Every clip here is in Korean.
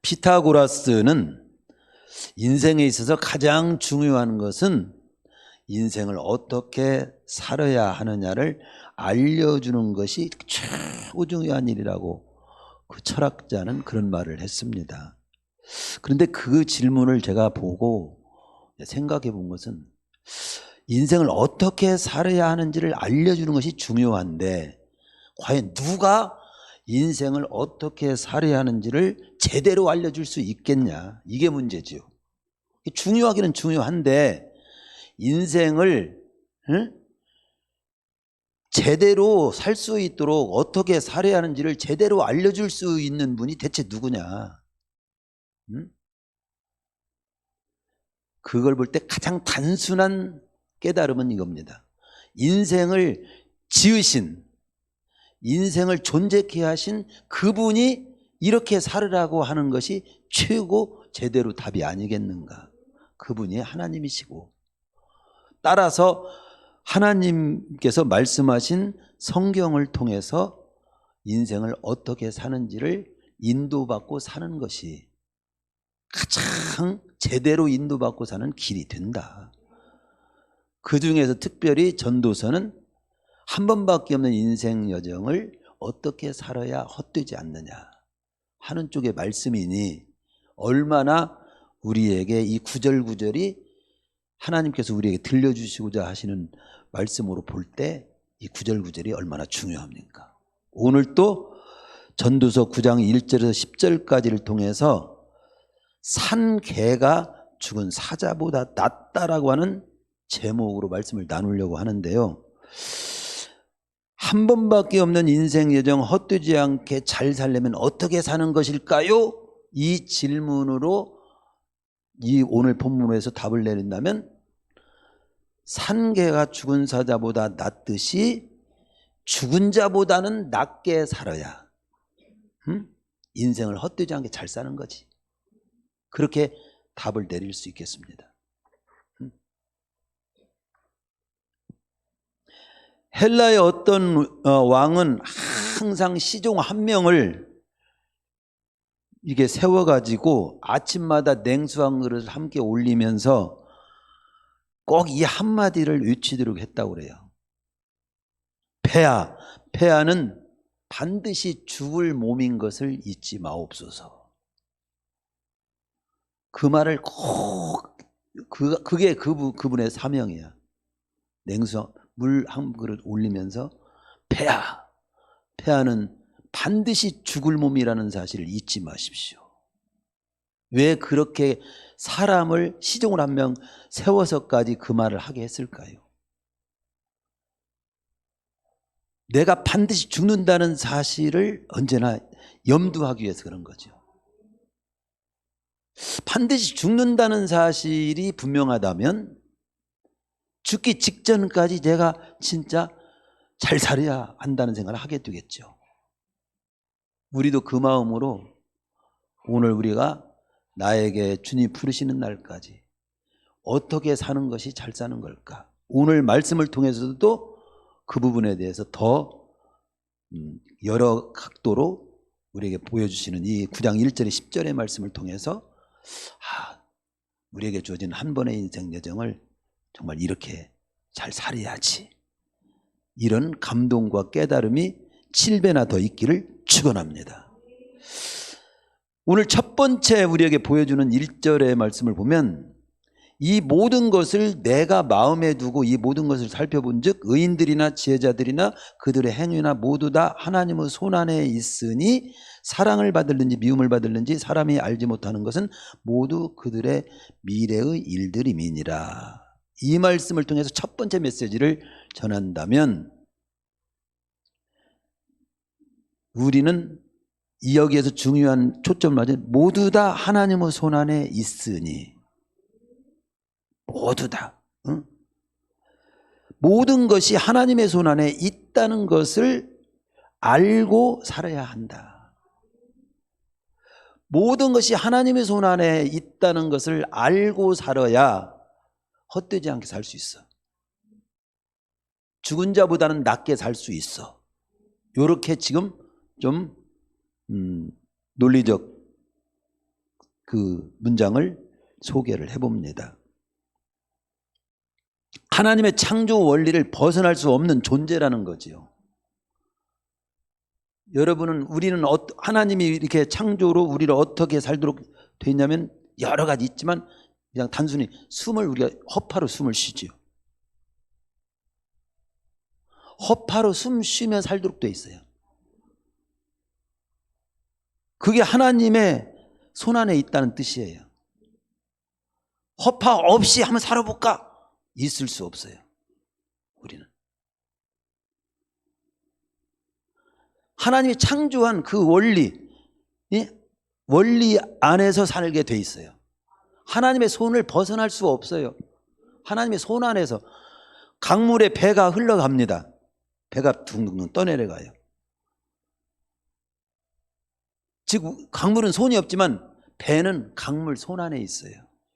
피타고라스는 인생에 있어서 가장 중요한 것은 인생을 어떻게 살아야 하느냐를 알려주는 것이 최고 중요한 일이라고 그 철학자는 그런 말을 했습니다. 그런데 그 질문을 제가 보고 생각해 본 것은 인생을 어떻게 살아야 하는지를 알려주는 것이 중요한데 과연 누가 인생을 어떻게 살아야 하는지를 제대로 알려줄 수 있겠냐, 이게 문제지요. 중요하기는 중요한데 인생을 제대로 살 수 있도록 어떻게 살아야 하는지를 제대로 알려줄 수 있는 분이 대체 누구냐. 그걸 볼 때 가장 단순한 깨달음은 이겁니다. 인생을 지으신, 인생을 존재케 하신 그분이 이렇게 살으라고 하는 것이 최고 제대로 답이 아니겠는가. 그분이 하나님이시고, 따라서 하나님께서 말씀하신 성경을 통해서 인생을 어떻게 사는지를 인도받고 사는 것이 가장 제대로 인도받고 사는 길이 된다. 그 중에서 특별히 전도서는 한 번밖에 없는 인생 여정을 어떻게 살아야 헛되지 않느냐 하는 쪽의 말씀이니 얼마나 우리에게 이 구절구절이 하나님께서 우리에게 들려주시고자 하시는 말씀으로 볼 때 이 구절구절이 얼마나 중요합니까? 오늘 또 전도서 9장 1절에서 10절까지를 통해서 산 개가 죽은 사자보다 낫다라고 하는 제목으로 말씀을 나누려고 하는데요. 한 번밖에 없는 인생 여정 헛되지 않게 잘 살려면 어떻게 사는 것일까요? 이 질문으로 이 오늘 본문에서 답을 내린다면 산 개가 죽은 사자보다 낫듯이 죽은 자보다는 낫게 살아야 인생을 헛되지 않게 잘 사는 거지. 그렇게 답을 내릴 수 있겠습니다. 헬라의 어떤 왕은 항상 시종 한 명을 이게 세워가지고 아침마다 냉수 한 그릇을 함께 올리면서 꼭 이 한마디를 외치도록 했다고 그래요. 폐하, 폐하는 반드시 죽을 몸인 것을 잊지 마옵소서. 그 말을 꼭 그게 그분의 사명이야. 냉수 물 한 그릇 올리면서 폐하, 폐하는 반드시 죽을 몸이라는 사실을 잊지 마십시오. 왜 그렇게 사람을 시종을 한 명 세워서까지 그 말을 하게 했을까요? 내가 반드시 죽는다는 사실을 언제나 염두하기 위해서 그런 거죠. 반드시 죽는다는 사실이 분명하다면 죽기 직전까지 내가 진짜 잘 살아야 한다는 생각을 하게 되겠죠. 우리도 그 마음으로 오늘 우리가 나에게 주님 부르시는 날까지 어떻게 사는 것이 잘 사는 걸까? 오늘 말씀을 통해서도 그 부분에 대해서 더 여러 각도로 우리에게 보여주시는 이 9장 1절에 10절의 말씀을 통해서 우리에게 주어진 한 번의 인생 여정을 정말 이렇게 잘 살아야지, 이런 감동과 깨달음이 7배나 더 있기를 축원합니다. 오늘 첫 번째 우리에게 보여주는 1절의 말씀을 보면 이 모든 것을 내가 마음에 두고 이 모든 것을 살펴본 즉 의인들이나 지혜자들이나 그들의 행위나 모두 다 하나님의 손안에 있으니 사랑을 받을는지 미움을 받을는지 사람이 알지 못하는 것은 모두 그들의 미래의 일들임이니라. 이 말씀을 통해서 첫 번째 메시지를 전한다면 우리는 여기에서 중요한 초점을 맞은 모두 다 하나님의 손안에 있으니, 모두 다 모든 것이 하나님의 손안에 있다는 것을 알고 살아야 한다. 모든 것이 하나님의 손안에 있다는 것을 알고 살아야 헛되지 않게 살 수 있어. 죽은 자보다는 낫게 살 수 있어. 이렇게 지금 좀 논리적 그 문장을 소개를 해봅니다. 하나님의 창조 원리를 벗어날 수 없는 존재라는 거지요. 여러분은 우리는 하나님이 이렇게 창조로 우리를 어떻게 살도록 돼 있냐면 여러 가지 있지만 그냥 단순히 숨을 우리가 허파로 숨을 쉬지요. 허파로 숨 쉬며 살도록 돼 있어요. 그게 하나님의 손 안에 있다는 뜻이에요. 허파 없이 한번 살아볼까? 있을 수 없어요. 우리는 하나님이 창조한 그 원리 안에서 살게 돼 있어요. 하나님의 손을 벗어날 수 없어요. 하나님의 손 안에서 강물에 배가 흘러갑니다. 배가 둥둥 떠내려가요. 즉 강물은 손이 없지만 배는 강물 손 안에 있어요.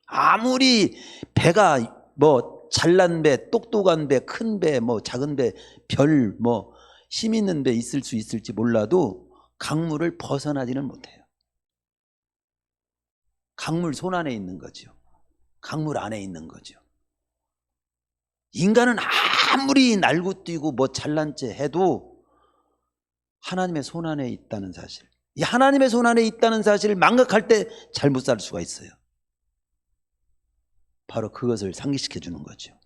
아무리 배가 뭐 잘난 배, 똑똑한 배, 큰 배, 뭐 작은 배, 별, 뭐 힘 있는 배 있을 수 있을지 몰라도 강물을 벗어나지는 못해요. 강물 손 안에 있는 거죠. 강물 안에 있는 거죠. 인간은 아무리 날고 뛰고 뭐 잘난 체 해도 하나님의 손 안에 있다는 사실, 이 하나님의 손 안에 있다는 사실을 망각할 때 잘못 살 수가 있어요. 바로 그것을 상기시켜 주는 거죠.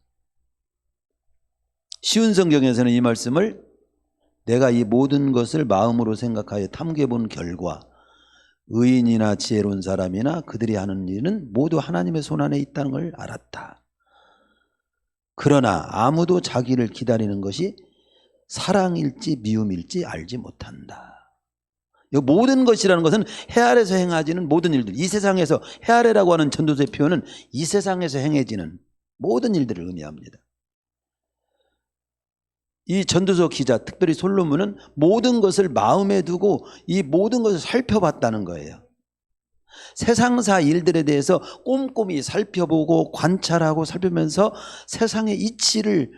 쉬운 성경에서는 이 말씀을 내가 이 모든 것을 마음으로 생각하여 탐구해 본 결과 의인이나 지혜로운 사람이나 그들이 하는 일은 모두 하나님의 손 안에 있다는 걸 알았다. 그러나 아무도 자기를 기다리는 것이 사랑일지 미움일지 알지 못한다. 이 모든 것이라는 것은 해 아래서 행하지는 모든 일들, 이 세상에서 해 아래라고 하는 전도서의 표현은 이 세상에서 행해지는 모든 일들을 의미합니다. 이 전도서 기자, 특별히 솔로몬은 모든 것을 마음에 두고 이 모든 것을 살펴봤다는 거예요. 세상사 일들에 대해서 꼼꼼히 살펴보고 관찰하고 살피면서 세상의 이치를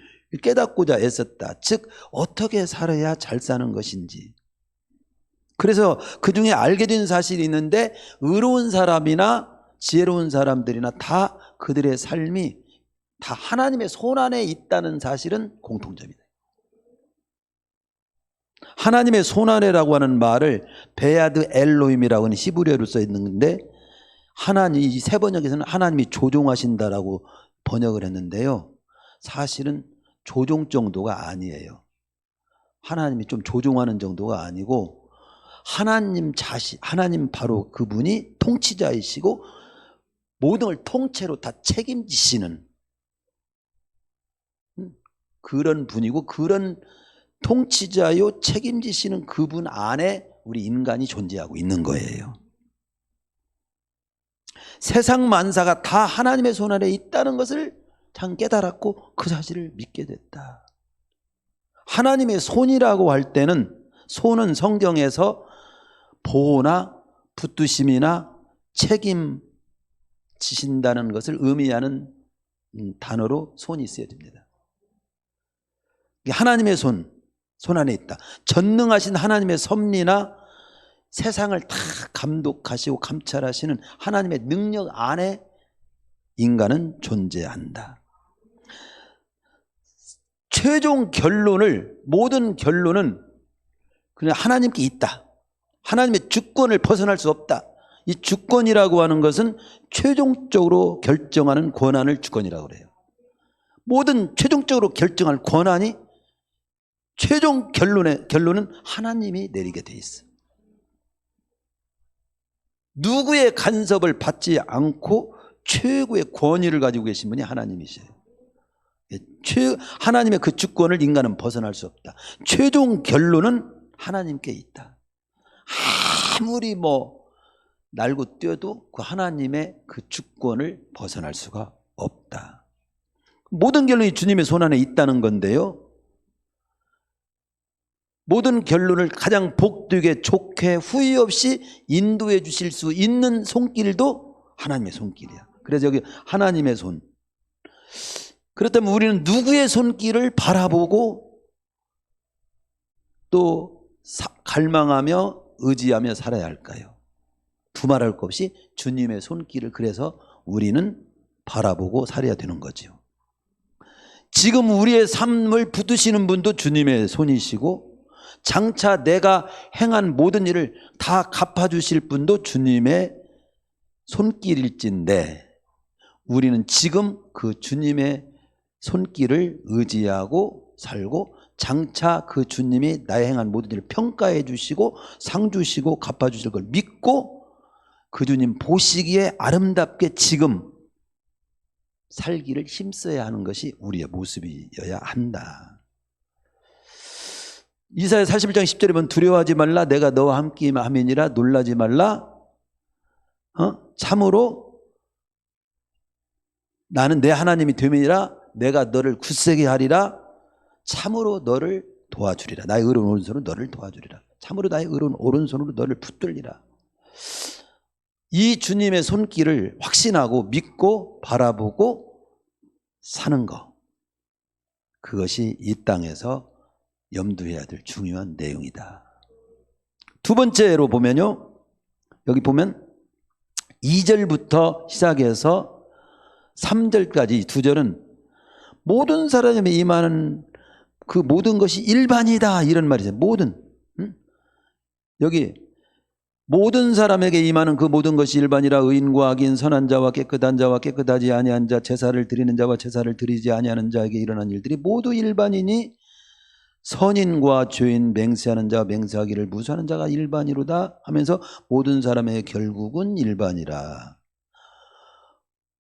깨닫고자 애썼다. 즉 어떻게 살아야 잘 사는 것인지. 그래서 그 중에 알게 된 사실이 있는데 의로운 사람이나 지혜로운 사람들이나 다 그들의 삶이 다 하나님의 손 안에 있다는 사실은 공통점이다. 하나님의 손 안에라고 하는 말을 베야드 엘로힘이라고 하는 히브리어로 써 있는데 하나님, 이 세 번역에서는 하나님이 조종하신다라고 번역을 했는데요. 사실은 조종 정도가 아니에요. 하나님이 좀 조종하는 정도가 아니고 하나님 자신, 하나님 바로 그분이 통치자이시고 모든 걸 통째로 다 책임지시는 그런 분이고 그런 통치자요 책임지시는 그분 안에 우리 인간이 존재하고 있는 거예요. 세상 만사가 다 하나님의 손 안에 있다는 것을 참 깨달았고 그 사실을 믿게 됐다. 하나님의 손이라고 할 때는 손은 성경에서 보호나 붙드심이나 책임지신다는 것을 의미하는 단어로 손이 있어야 됩니다. 하나님의 손 안에 있다. 전능하신 하나님의 섭리나 세상을 다 감독하시고 감찰하시는 하나님의 능력 안에 인간은 존재한다. 최종 결론을, 모든 결론은 그냥 하나님께 있다. 하나님의 주권을 벗어날 수 없다. 이 주권이라고 하는 것은 최종적으로 결정하는 권한을 주권이라고 그래요. 모든 최종적으로 결정할 권한이 최종 결론은 하나님이 내리게 돼 있어요. 누구의 간섭을 받지 않고 최고의 권위를 가지고 계신 분이 하나님이세요. 하나님의 그 주권을 인간은 벗어날 수 없다. 최종 결론은 하나님께 있다. 아무리 날고 뛰어도 그 하나님의 그 주권을 벗어날 수가 없다. 모든 결론이 주님의 손 안에 있다는 건데요. 모든 결론을 가장 복되게 좋게 후회 없이 인도해 주실 수 있는 손길도 하나님의 손길이야. 그래서 여기 하나님의 손. 그렇다면 우리는 누구의 손길을 바라보고 또 갈망하며 의지하며 살아야 할까요? 두말할 것 없이 주님의 손길을 그래서 우리는 바라보고 살아야 되는 거죠. 지금 우리의 삶을 붙드시는 분도 주님의 손이시고 장차 내가 행한 모든 일을 다 갚아주실 분도 주님의 손길일진데 우리는 지금 그 주님의 손길을 의지하고 살고 장차 그 주님이 나의 행한 모든 일을 평가해 주시고 상 주시고 갚아 주실 걸 믿고 그 주님 보시기에 아름답게 지금 살기를 힘써야 하는 것이 우리의 모습이어야 한다. 이사야 41장 10절에 보면 두려워하지 말라 내가 너와 함께 함이니라 놀라지 말라 참으로 나는 내 하나님이 됨이니라 내가 너를 굳세게 하리라 참으로 너를 도와주리라 나의 의로운 오른손으로 너를 도와주리라 참으로 나의 의로운 오른손으로 너를 붙들리라. 이 주님의 손길을 확신하고 믿고 바라보고 사는 것 그것이 이 땅에서 염두해야 될 중요한 내용이다. 두 번째로 보면요 여기 보면 2절부터 시작해서 3절까지 두 절은 모든 사람에 임하는 그 모든 것이 일반이다 이런 말이죠. 모든 여기 모든 사람에게 임하는 그 모든 것이 일반이라 의인과 악인 선한 자와 깨끗한 자와 깨끗하지 아니한 자 제사를 드리는 자와 제사를 드리지 아니하는 자에게 일어난 일들이 모두 일반이니 선인과 죄인 맹세하는 자와 맹세하기를 무수하는 자가 일반이로다 하면서 모든 사람의 결국은 일반이라.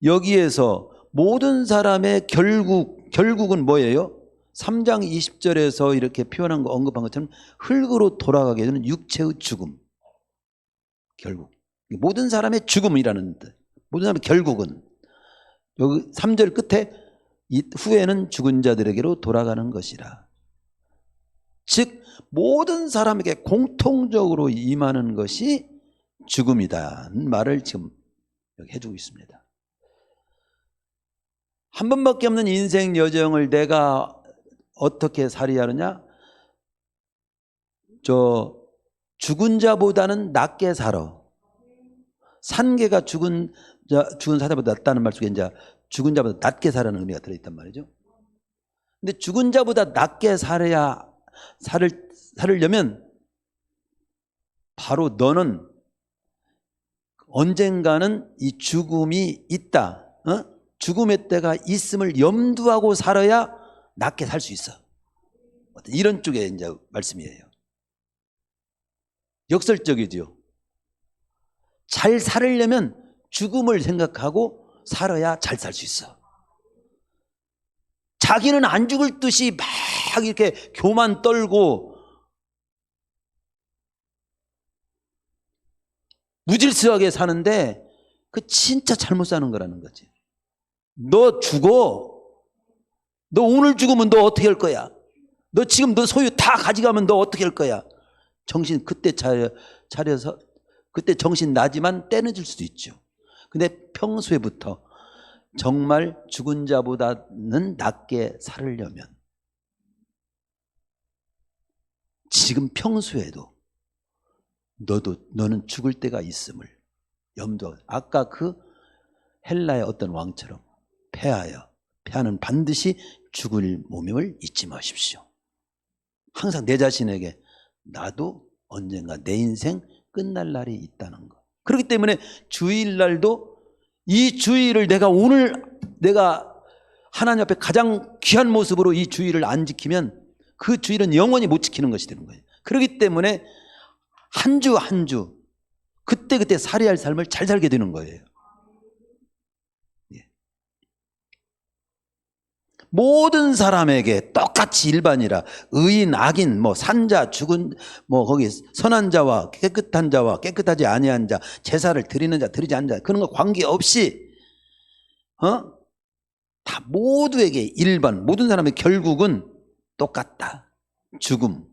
여기에서 모든 사람의 결국은 뭐예요? 3장 20절에서 이렇게 표현한 거 언급한 것처럼 흙으로 돌아가게 되는 육체의 죽음. 결국 모든 사람의 죽음이라는 뜻. 모든 사람의 결국은 여기 3절 끝에 후에는 죽은 자들에게로 돌아가는 것이라. 즉 모든 사람에게 공통적으로 임하는 것이 죽음이다는 말을 지금 여기 해주고 있습니다. 한 번밖에 없는 인생 여정을 내가 어떻게 살아야 하느냐? 죽은 자보다는 낫게 살아. 산 개가 죽은 사자보다 낫다는 말 속에 이제 죽은 자보다 낫게 살아는 의미가 들어있단 말이죠. 근데 죽은 자보다 낫게 살으려면 바로 너는 언젠가는 이 죽음이 있다. 죽음의 때가 있음을 염두하고 살아야 낫게 살 수 있어. 이런 쪽의 이제 말씀이에요. 역설적이죠. 잘 살으려면 죽음을 생각하고 살아야 잘 살 수 있어. 자기는 안 죽을 듯이 막 이렇게 교만 떨고 무질서하게 사는데 그 진짜 잘못 사는 거라는 거지. 너 죽어. 너 오늘 죽으면 너 어떻게 할 거야? 너 지금 너 소유 다 가져가면 너 어떻게 할 거야? 정신 그때 차려서 그때 정신 나지만 때는 질 수도 있죠. 근데 평소에부터 정말 죽은 자보다는 낫게 살으려면 지금 평소에도 너는 죽을 때가 있음을 염두하고 아까 그 헬라의 어떤 왕처럼 패하는 반드시 죽을 몸임을 잊지 마십시오. 항상 내 자신에게 나도 언젠가 내 인생 끝날 날이 있다는 거. 그렇기 때문에 주일날도 이 주일을 내가 하나님 앞에 가장 귀한 모습으로 이 주일을 안 지키면 그 주일은 영원히 못 지키는 것이 되는 거예요. 그렇기 때문에 한 주 한 주 그때그때 살아야 할 삶을 잘 살게 되는 거예요. 모든 사람에게 똑같이 일반이라 의인, 악인, 산자, 죽은, 거기 선한 자와 깨끗한 자와 깨끗하지 아니한 자, 제사를 드리는 자, 드리지 않는 자, 그런 거 관계없이, 다 모두에게 일반, 모든 사람의 결국은 똑같다. 죽음.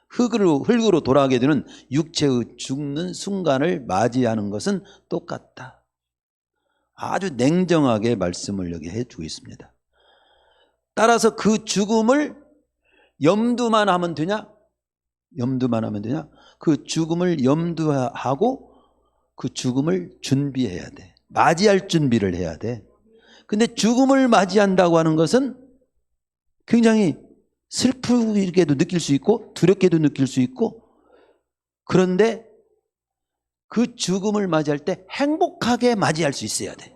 흙으로 돌아가게 되는 육체의 죽는 순간을 맞이하는 것은 똑같다. 아주 냉정하게 말씀을 여기 해주고 있습니다. 따라서 그 죽음을 염두만 하면 되냐? 그 죽음을 염두하고 그 죽음을 준비해야 돼. 맞이할 준비를 해야 돼. 근데 죽음을 맞이한다고 하는 것은 굉장히 슬프게도 느낄 수 있고 두렵게도 느낄 수 있고, 그런데 그 죽음을 맞이할 때 행복하게 맞이할 수 있어야 돼.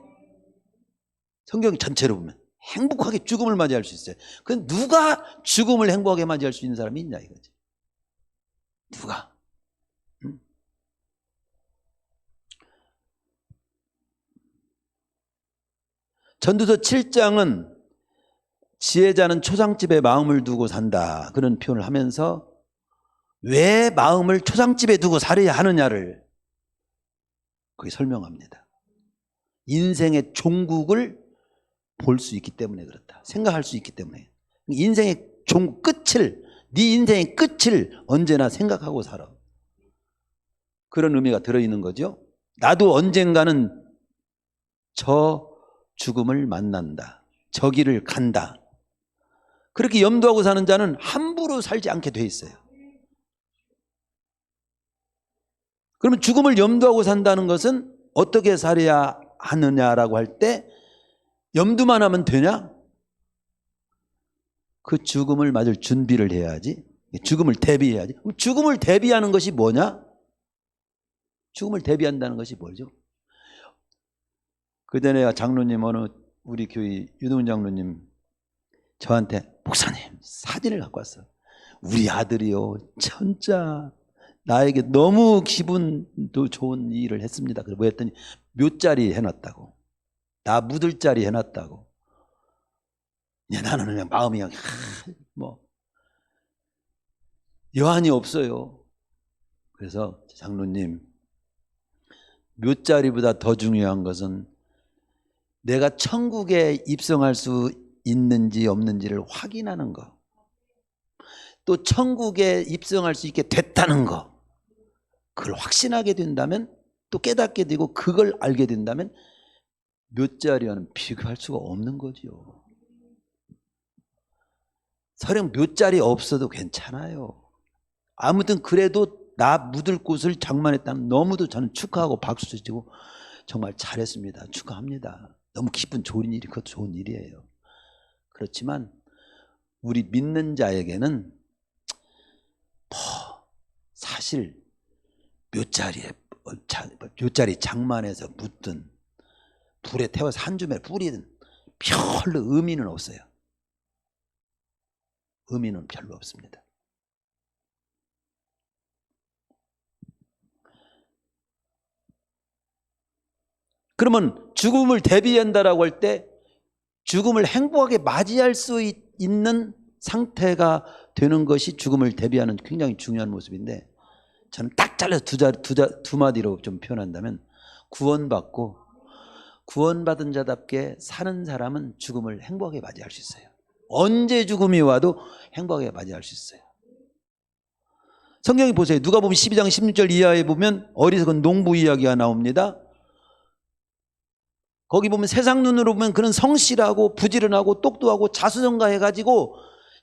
성경 전체로 보면 행복하게 죽음을 맞이할 수 있어요. 그럼 누가 죽음을 행복하게 맞이할 수 있는 사람이 있냐 이거지. 누가? 전도서 7장은 지혜자는 초상집에 마음을 두고 산다, 그런 표현을 하면서 왜 마음을 초상집에 두고 살아야 하느냐를 거기 설명합니다. 인생의 종국을 볼 수 있기 때문에 그렇다. 생각할 수 있기 때문에. 인생의 종국 끝을, 네 인생의 끝을 언제나 생각하고 살아. 그런 의미가 들어있는 거죠. 나도 언젠가는 저 죽음을 만난다, 저 길을 간다. 그렇게 염두하고 사는 자는 함부로 살지 않게 돼 있어요. 그러면 죽음을 염두하고 산다는 것은 어떻게 살아야 하느냐라고 할 때 염두만 하면 되냐? 그 죽음을 맞을 준비를 해야지. 죽음을 대비해야지. 그럼 죽음을 대비하는 것이 뭐냐? 죽음을 대비한다는 것이 뭐죠? 그전에 장로님, 어느 우리 교회 유동훈 장로님 저한테 목사님 사진을 갖고 왔어요. 우리 아들이요 진짜 나에게 너무 기분도 좋은 일을 했습니다. 그래서 뭐 했더니 묘자리 해놨다고, 나 묻을 자리 해놨다고. 나는 그냥 마음이 그냥 뭐 여한이 없어요. 그래서 장로님, 묘자리보다 더 중요한 것은 내가 천국에 입성할 수 있는지 없는지를 확인하는 거, 또 천국에 입성할 수 있게 됐다는 거, 그걸 확신하게 된다면, 또 깨닫게 되고 그걸 알게 된다면 묘자리와는 비교할 수가 없는 거죠. 설령 묘자리 없어도 괜찮아요. 아무튼 그래도 나 묻을 곳을 장만했다면 너무도 저는 축하하고 박수 치고 정말 잘했습니다, 축하합니다. 너무 기분 좋은 일이, 그것도 좋은 일이에요. 그렇지만 우리 믿는 자에게는 사실 묘자리 장만해서 묻든 불에 태워서 한 줌에 뿌리든 별로 의미는 없어요. 의미는 별로 없습니다. 그러면 죽음을 대비한다라고 할 때 죽음을 행복하게 맞이할 수 있는 상태가 되는 것이 죽음을 대비하는 굉장히 중요한 모습인데, 저는 딱 잘라서 두 마디로 좀 표현한다면 구원받은 자답게 사는 사람은 죽음을 행복하게 맞이할 수 있어요. 언제 죽음이 와도 행복하게 맞이할 수 있어요. 성경에 보세요. 누가복음 12장 16절 이하에 보면 어리석은 농부 이야기가 나옵니다. 거기 보면 세상 눈으로 보면 그는 성실하고 부지런하고 똑똑하고 자수성가해가지고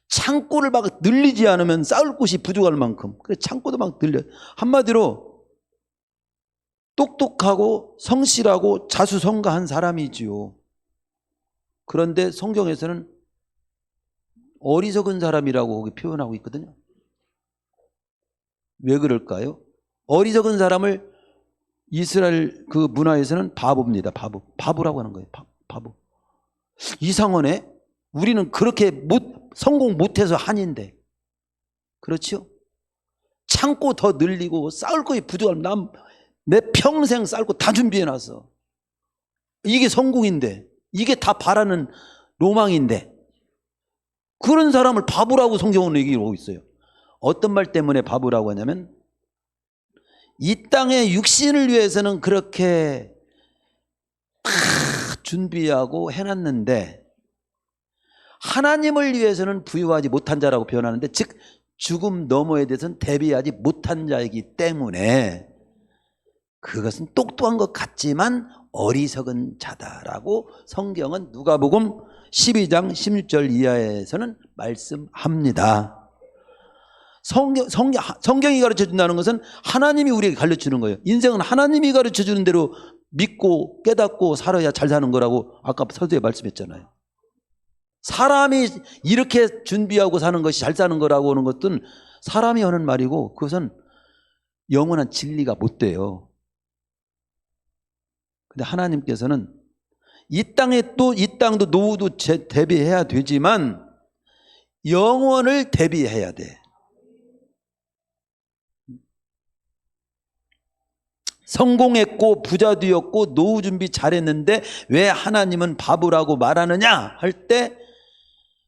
창고를 막 늘리지 않으면 쌓을 곳이 부족할 만큼, 그래서 창고도 막 늘려. 한마디로 똑똑하고 성실하고 자수성가한 사람이지요. 그런데 성경에서는 어리석은 사람이라고 거기 표현하고 있거든요. 왜 그럴까요? 어리석은 사람을 이스라엘 그 문화에서는 바보입니다. 바보라고 하는 거예요. 바보. 이상하네. 우리는 그렇게 성공 못해서 한인데. 그렇죠? 창고 더 늘리고 쌓을 거에 부족하면 내 평생 쌓을 거 다 준비해놨어. 이게 성공인데, 이게 다 바라는 로망인데, 그런 사람을 바보라고 성경은 얘기하고 있어요. 어떤 말 때문에 바보라고 하냐면, 이 땅의 육신을 위해서는 그렇게 다 준비하고 해놨는데 하나님을 위해서는 부유하지 못한 자라고 표현하는데, 즉 죽음 너머에 대해서는 대비하지 못한 자이기 때문에 그것은 똑똑한 것 같지만 어리석은 자다라고 성경은 누가복음 12장 16절 이하에서는 말씀합니다. 성경이 가르쳐 준다는 것은 하나님이 우리에게 가르쳐 주는 거예요. 인생은 하나님이 가르쳐 주는 대로 믿고 깨닫고 살아야 잘 사는 거라고 아까 서두에 말씀했잖아요. 사람이 이렇게 준비하고 사는 것이 잘 사는 거라고 하는 것은 사람이 하는 말이고 그것은 영원한 진리가 못 돼요. 근데 하나님께서는 이 땅도 노후도 대비해야 되지만 영원을 대비해야 돼. 성공했고 부자 되었고 노후 준비 잘했는데 왜 하나님은 바보라고 말하느냐 할 때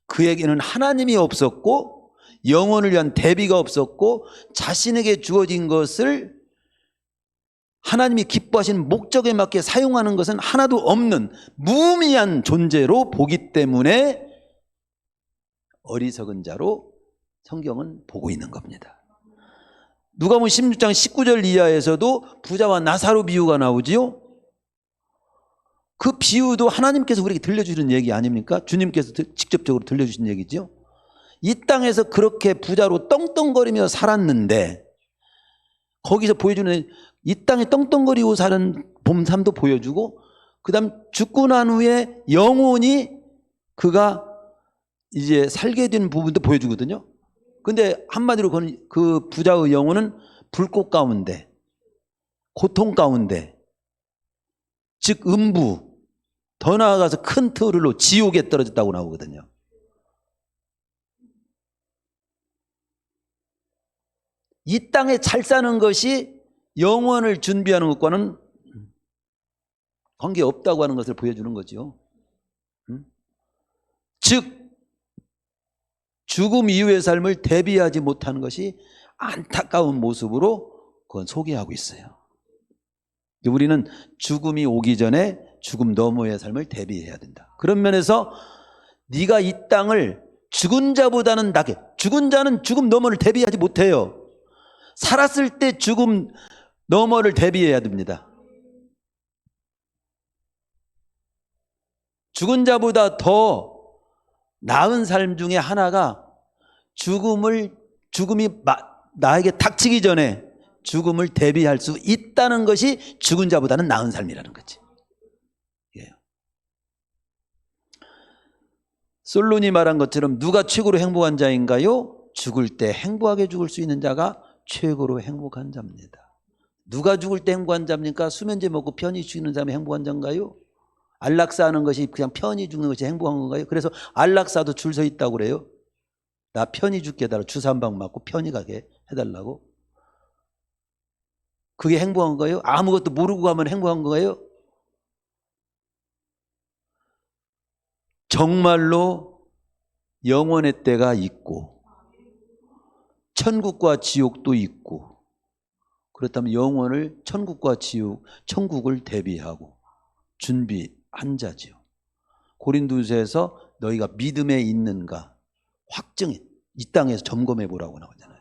그에게는 하나님이 없었고 영혼을 위한 대비가 없었고 자신에게 주어진 것을 하나님이 기뻐하시는 목적에 맞게 사용하는 것은 하나도 없는 무의미한 존재로 보기 때문에 어리석은 자로 성경은 보고 있는 겁니다. 누가복음 16장 19절 이하에서도 부자와 나사로 비유가 나오지요. 그 비유도 하나님께서 우리에게 들려주는 얘기 아닙니까? 주님께서 직접적으로 들려주신 얘기죠. 이 땅에서 그렇게 부자로 떵떵거리며 살았는데 거기서 보여주는 이 땅에 떵떵거리고 사는 봄삼도 보여주고 그 다음 죽고 난 후에 영혼이 그가 이제 살게 된 부분도 보여주거든요. 근데 한마디로 그 부자의 영혼은 불꽃 가운데 고통 가운데 즉 음부 더 나아가서 큰 터울로 지옥에 떨어졌다고 나오거든요. 이 땅에 잘 사는 것이 영원을 준비하는 것과는 관계없다고 하는 것을 보여주는 거죠. 즉 죽음 이후의 삶을 대비하지 못하는 것이 안타까운 모습으로 그건 소개하고 있어요. 우리는 죽음이 오기 전에 죽음 너머의 삶을 대비해야 된다. 그런 면에서 네가 이 땅을 죽은 자보다는 나게, 죽은 자는 죽음 너머를 대비하지 못해요. 살았을 때 죽음 너머를 대비해야 됩니다. 죽은 자보다 더 나은 삶 중에 하나가 죽음이 나에게 닥치기 전에 죽음을 대비할 수 있다는 것이 죽은 자보다는 나은 삶이라는 거지. 예. 솔론이 말한 것처럼 누가 최고로 행복한 자인가요? 죽을 때 행복하게 죽을 수 있는 자가 최고로 행복한 자입니다. 누가 죽을 때 행복한 자입니까? 수면제 먹고 편히 죽는 사람이 행복한 자인가요? 안락사 하는 것이 그냥 편히 죽는 것이 행복한 건가요? 그래서 안락사도 줄 서 있다고 그래요. 나 편히 죽게 해달라고 주사 한 방 맞고 편히 가게 해달라고. 그게 행복한 거예요? 아무것도 모르고 가면 행복한 거예요? 정말로 영원의 때가 있고 천국과 지옥도 있고 그렇다면 영원을 천국과 지옥, 천국을 대비하고 준비한 자지요. 고린도후서에서 너희가 믿음에 있는가 확증해 이 땅에서 점검해 보라고 나오잖아요.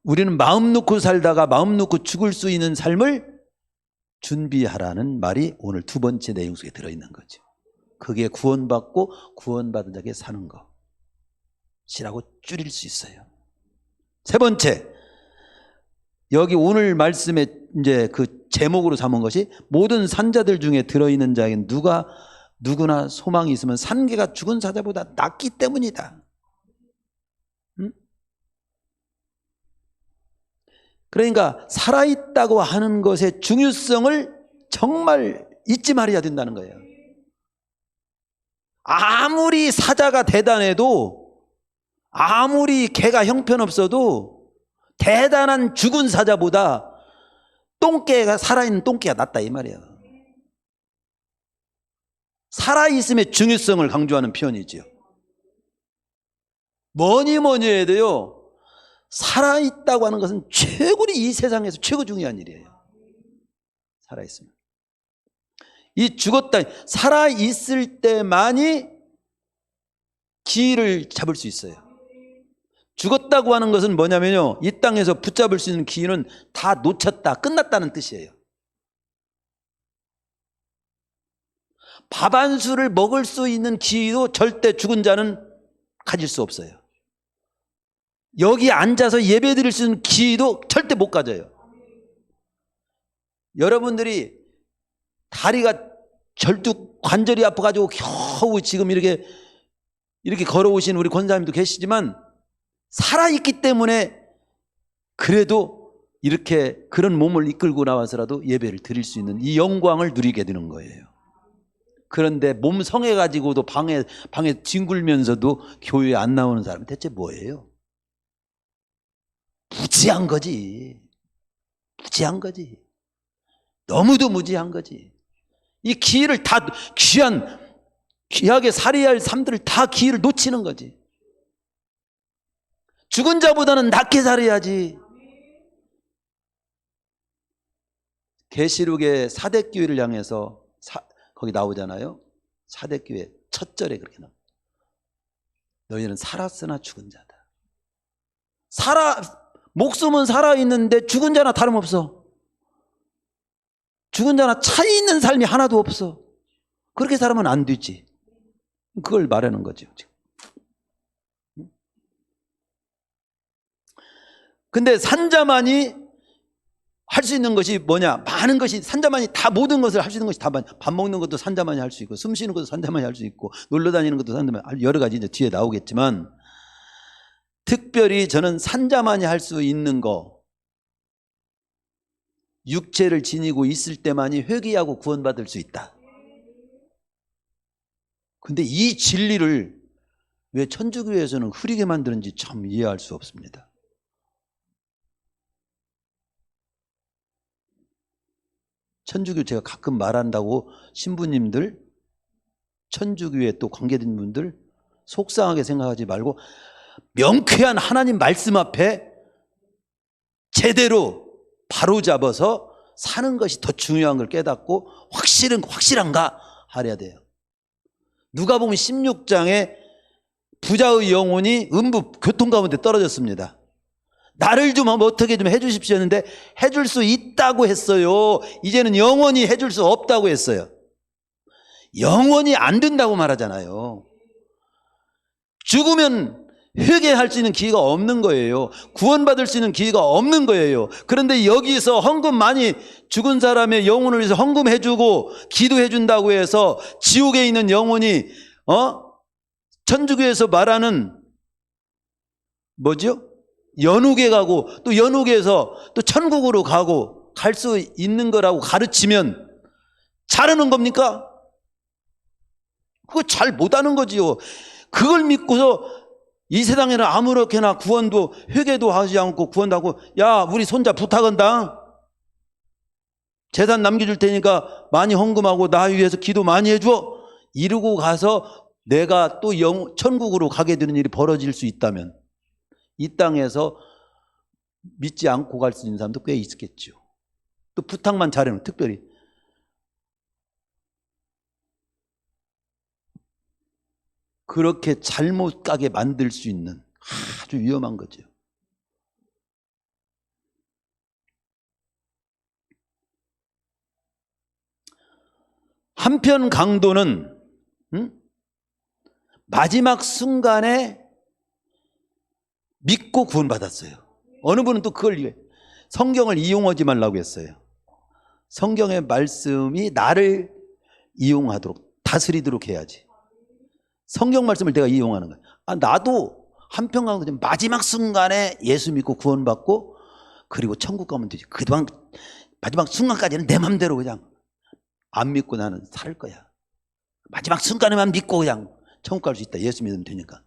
우리는 마음 놓고 살다가 마음 놓고 죽을 수 있는 삶을 준비하라는 말이 오늘 두 번째 내용 속에 들어있는 거죠. 그게 구원받고 구원받은 자에게 사는 것이라고 줄일 수 있어요. 세 번째, 여기 오늘 말씀에 이제 그 제목으로 삼은 것이 모든 산자들 중에 들어있는 자에겐 누구나 소망이 있으면 산개가 죽은 사자보다 낫기 때문이다. 그러니까 살아있다고 하는 것의 중요성을 정말 잊지 말아야 된다는 거예요. 아무리 사자가 대단해도 아무리 개가 형편없어도 대단한 죽은 사자보다 똥개가 살아있는 똥개가 낫다 이 말이에요. 살아있음의 중요성을 강조하는 표현이죠. 뭐니 해도요 살아있다고 하는 것은 최고로 이 세상에서 최고 중요한 일이에요. 살아있으면. 이 죽었다 살아있을 때만이 기회를 잡을 수 있어요. 죽었다고 하는 것은 뭐냐면요 이 땅에서 붙잡을 수 있는 기회는 다 놓쳤다 끝났다는 뜻이에요. 밥 한 술을 먹을 수 있는 기회도 절대 죽은 자는 가질 수 없어요. 여기 앉아서 예배 드릴 수 있는 기회도 절대 못 가져요. 여러분들이 다리가 절뚝 관절이 아파가지고 겨우 지금 이렇게 걸어오신 우리 권사님도 계시지만 살아있기 때문에 그래도 이렇게 그런 몸을 이끌고 나와서라도 예배를 드릴 수 있는 이 영광을 누리게 되는 거예요. 그런데 몸 성해가지고도 방에 뒹굴면서도 교회에 안 나오는 사람이 대체 뭐예요? 무지한 거지. 무지한 거지. 너무도 무지한 거지. 이 기회를 다 귀하게 살아야 할 삶들을 다 기회를 놓치는 거지. 죽은 자보다는 낫게 살아야지. 계시록의 사대교회를 향해서 거기 나오잖아요. 사대교회 첫 절에 그렇게 나와. 너희는 살았으나 죽은 자다. 목숨은 살아있는데 죽은 자나 다름없어. 죽은 자나 차이 있는 삶이 하나도 없어. 그렇게 살면 안 되지. 그걸 말하는 거죠. 근데 산자만이 할 수 있는 것이 뭐냐? 많은 것이, 산자만이 다 모든 것을 할 수 있는 것이 다 밥 먹는 것도 산자만이 할 수 있고, 숨 쉬는 것도 산자만이 할 수 있고, 놀러 다니는 것도 산자만이, 여러 가지 이제 뒤에 나오겠지만, 특별히 저는 산자만이 할 수 있는 거, 육체를 지니고 있을 때만이 회개하고 구원받을 수 있다. 근데 이 진리를 왜 천주교에서는 흐리게 만드는지 참 이해할 수 없습니다. 천주교 제가 가끔 말한다고 신부님들, 천주교에 또 관계된 분들 속상하게 생각하지 말고 명쾌한 하나님 말씀 앞에 제대로 바로 잡아서 사는 것이 더 중요한 걸 깨닫고 확실한가 하려야 돼요. 누가복음 16장에 부자의 영혼이 음부 교통 가운데 떨어졌습니다. 나를 좀 어떻게 좀 해주십시오 했는데 해줄 수 있다고 했어요. 이제는 영원히 해줄 수 없다고 했어요. 영원히 안 된다고 말하잖아요. 죽으면 회개할 수 있는 기회가 없는 거예요. 구원받을 수 있는 기회가 없는 거예요. 그런데 여기서 헌금 많이 죽은 사람의 영혼을 위해서 헌금해주고 기도해준다고 해서 지옥에 있는 영혼이 천주교에서 말하는 뭐죠? 연옥에 가고 또 연옥에서 또 천국으로 가고 갈 수 있는 거라고 가르치면 잘하는 겁니까? 그거 잘 못하는 거지요. 그걸 믿고서 이 세상에는 아무렇게나 구원도 회개도 하지 않고 구원도 하고, 야 우리 손자 부탁한다, 재산 남겨줄 테니까 많이 헌금하고 나 위해서 기도 많이 해줘, 이러고 가서 내가 또 천국으로 가게 되는 일이 벌어질 수 있다면 이 땅에서 믿지 않고 갈 수 있는 사람도 꽤 있겠죠. 또 부탁만 잘해놓으면 특별히. 그렇게 잘못 가게 만들 수 있는 아주 위험한 거죠. 한편 강도는 마지막 순간에 믿고 구원받았어요. 어느 분은 또 그걸 성경을 이용하지 말라고 했어요. 성경의 말씀이 나를 이용하도록 다스리도록 해야지. 성경 말씀을 내가 이용하는 거야. 나도 한평강도 마지막 순간에 예수 믿고 구원받고 그리고 천국 가면 되지. 그동안 마지막 순간까지는 내 맘대로 그냥 안 믿고 나는 살 거야. 마지막 순간에만 믿고 그냥 천국 갈 수 있다. 예수 믿으면 되니까.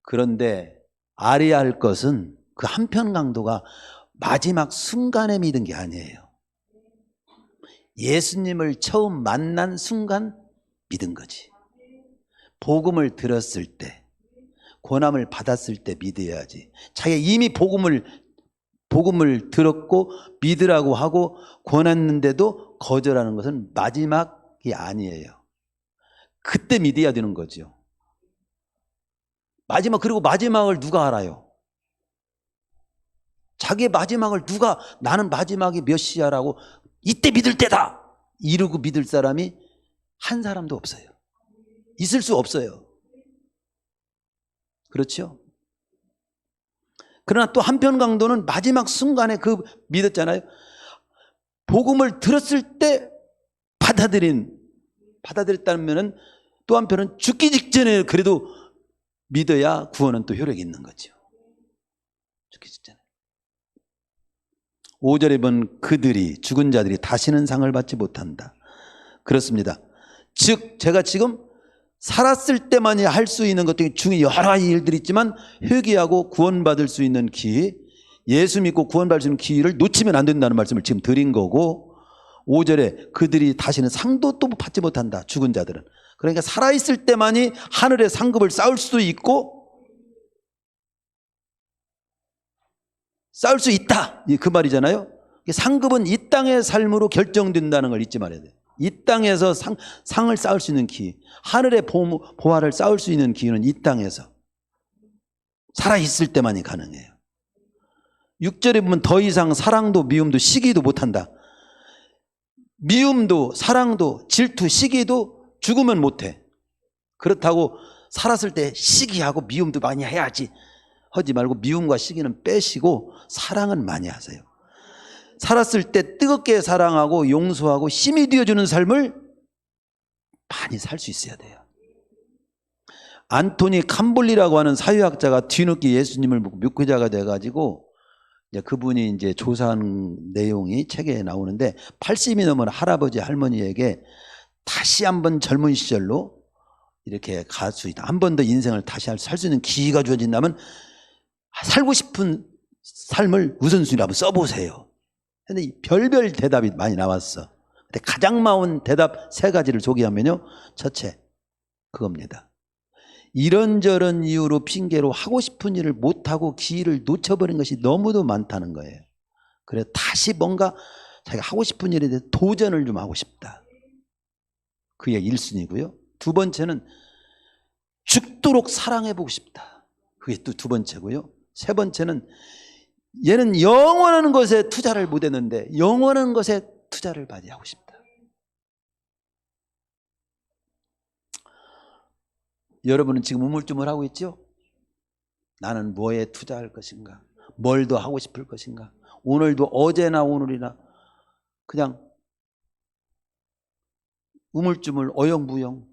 그런데 알아야 할 것은 그 한평강도가 마지막 순간에 믿은 게 아니에요. 예수님을 처음 만난 순간 믿은 거지. 복음을 들었을 때, 권함을 받았을 때 믿어야지. 자기가 이미 복음을 들었고 믿으라고 하고 권했는데도 거절하는 것은 마지막이 아니에요. 그때 믿어야 되는 거죠. 그리고 마지막을 누가 알아요? 자기의 마지막을 나는 마지막이 몇 시야라고 이때 믿을 때다 이러고 믿을 사람이 한 사람도 없어요. 있을 수 없어요. 그렇죠? 그러나 또 한편 강도는 마지막 순간에 그 믿었잖아요. 복음을 들었을 때 받아들였다면은 또 한편은 죽기 직전에 그래도 믿어야 구원은 또 효력이 있는 거죠. 죽기 직전에. 5절에 보면 그들이, 죽은 자들이 다시는 상을 받지 못한다. 그렇습니다. 즉 제가 지금 살았을 때만이 할 수 있는 것 중에 여러 가지 일들이 있지만 회개하고 구원받을 수 있는 기회, 예수 믿고 구원받을 수 있는 기회를 놓치면 안 된다는 말씀을 지금 드린 거고, 5절에 그들이 다시는 상도 또 받지 못한다. 죽은 자들은. 그러니까 살아있을 때만이 하늘의 상급을 쌓을 수도 있고 쌓을 수 있다, 그 말이잖아요. 상급은 이 땅의 삶으로 결정된다는 걸 잊지 말아야 돼요. 이 땅에서 상을 쌓을 수 있는 기회, 하늘의 보화를 쌓을 수 있는 기회는 이 땅에서 살아있을 때만이 가능해요. 6절에 보면 더 이상 사랑도 미움도 시기도 못한다. 미움도 사랑도 질투 시기도 죽으면 못해. 그렇다고 살았을 때 시기하고 미움도 많이 해야지 하지 말고 미움과 시기는 빼시고 사랑은 많이 하세요. 살았을 때 뜨겁게 사랑하고 용서하고 힘이 되어주는 삶을 많이 살 수 있어야 돼요. 안토니 캄볼리라고 하는 사회학자가 뒤늦게 예수님을 목회자가 돼가지고 그분이 이제 조사한 내용이 책에 나오는데 80이 넘은 할아버지 할머니에게 다시 한번 젊은 시절로 이렇게 갈 수 있다, 한 번 더 인생을 다시 살 수 있는 기회가 주어진다면 살고 싶은 삶을 우선순위로 한번 써보세요. 근데 별별 대답이 많이 나왔어. 근데 가장 많은 대답 3가지를 소개하면요, 첫째 그겁니다. 이런저런 이유로 핑계로 하고 싶은 일을 못하고 기회를 놓쳐버린 것이 너무도 많다는 거예요. 그래서 다시 뭔가 자기가 하고 싶은 일에 대해서 도전을 좀 하고 싶다. 그게 1순위고요. 2번째는 죽도록 사랑해보고 싶다. 그게 또 2번째고요. 3번째는 얘는 영원한 것에 투자를 못했는데 영원한 것에 투자를 많이 하고 싶다. 여러분은 지금 우물쭈물하고 있죠? 나는 뭐에 투자할 것인가? 뭘 더 하고 싶을 것인가? 오늘도 어제나 오늘이나 그냥 우물쭈물 어영부영.